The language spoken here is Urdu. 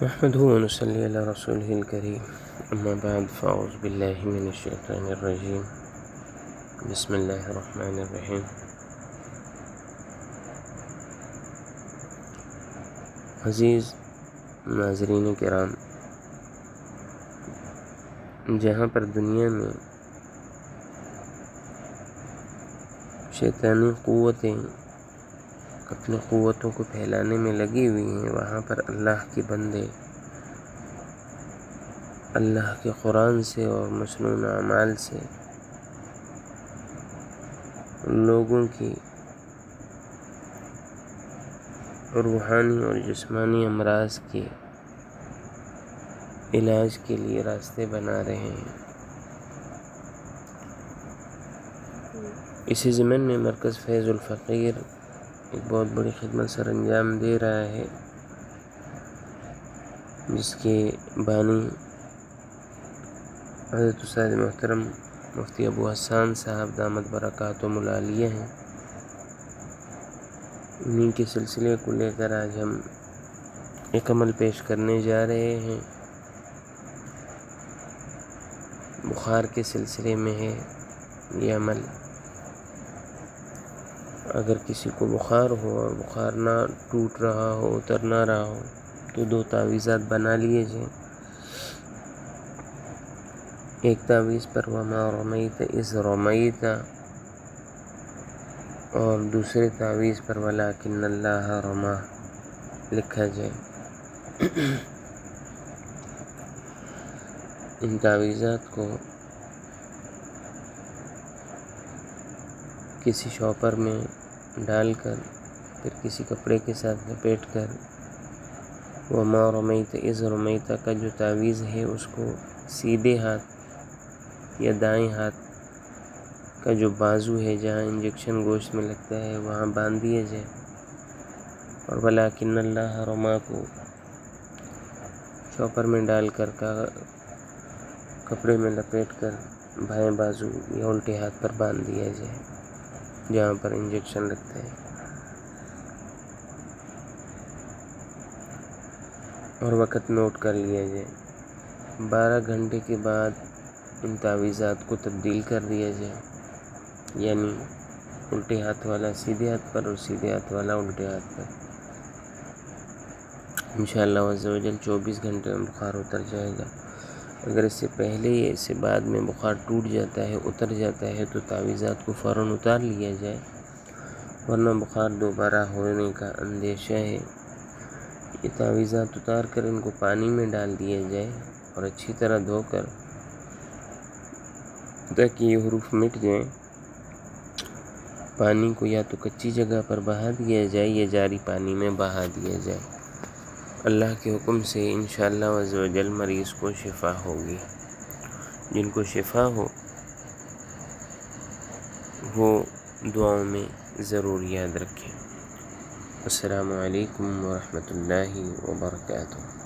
نحمده ونصلي على رسوله الكريم أما بعد فأعوذ بالله من الشيطان الرجيم بسم الله الرحمن الرحيم. عزیز ناظرین کرام، جہاں پر دنیا میں شیطانی قوتیں اپنی قوتوں کو پھیلانے میں لگی ہوئی ہیں، وہاں پر اللہ کے بندے اللہ کے قرآن سے اور مسنون اعمال سے لوگوں کی روحانی اور جسمانی امراض کے علاج کے لیے راستے بنا رہے ہیں۔ اسی ضمن میں مرکز فیض الفقیر ایک بہت بڑی خدمت سر انجام دے رہا ہے، جس کے بانی حضرت استاد محترم مفتی ابو حسان صاحب دامت برکاتہم العالیہ ہیں۔ انہیں کے سلسلے کو لے کر آج ہم ایک عمل پیش کرنے جا رہے ہیں۔ بخار کے سلسلے میں ہے یہ عمل۔ اگر کسی کو بخار ہو اور بخار نہ ٹوٹ رہا ہو، اتر نہ رہا ہو، تو 2 تعویذات بنا لیے جائیں۔ ایک تعویذ پر وما رمیت اذ رمیت، اور دوسرے تعویذ پر ولکن اللہ رمی لکھا جائے۔ ان تعویذات کو کسی شاپر میں ڈال کر پھر کسی کپڑے کے ساتھ لپیٹ کر وما رمیت اذ رمیت کا جو تعویذ ہے اس کو سیدھے ہاتھ یا دائیں ہاتھ کا جو بازو ہے جہاں انجیکشن گوشت میں لگتا ہے وہاں باندھ دیا جائے، اور ولکن اللہ رمی کو شاپر میں ڈال کر کپڑے میں لپیٹ کر بائیں بازو یا الٹے ہاتھ پر باندھ دیا جائے جہاں پر انجیکشن لگتا ہے، اور وقت نوٹ کر لیا جائے۔ 12 گھنٹے کے بعد ان تعویذات کو تبدیل کر دیا جائے، یعنی الٹے ہاتھ والا سیدھے ہاتھ پر اور سیدھے ہاتھ والا الٹے ہاتھ پر۔ انشاءاللہ عز و جل 24 گھنٹے میں بخار اتر جائے گا۔ اگر اس سے پہلے یا اس سے بعد میں بخار ٹوٹ جاتا ہے، اتر جاتا ہے، تو تعویذات کو فوراً اتار لیا جائے، ورنہ بخار دوبارہ ہونے کا اندیشہ ہے۔ یہ تعویذات اتار کر ان کو پانی میں ڈال دیا جائے اور اچھی طرح دھو کر تاکہ یہ حروف مٹ جائیں، پانی کو یا تو کچی جگہ پر بہا دیا جائے یا جاری پانی میں بہا دیا جائے۔ اللہ کے حکم سے انشاءاللہ عز و جل مریض کو شفا ہوگی۔ جن کو شفا ہو وہ دعاؤں میں ضرور یاد رکھیں۔ السلام علیکم ورحمۃ اللہ وبرکاتہ۔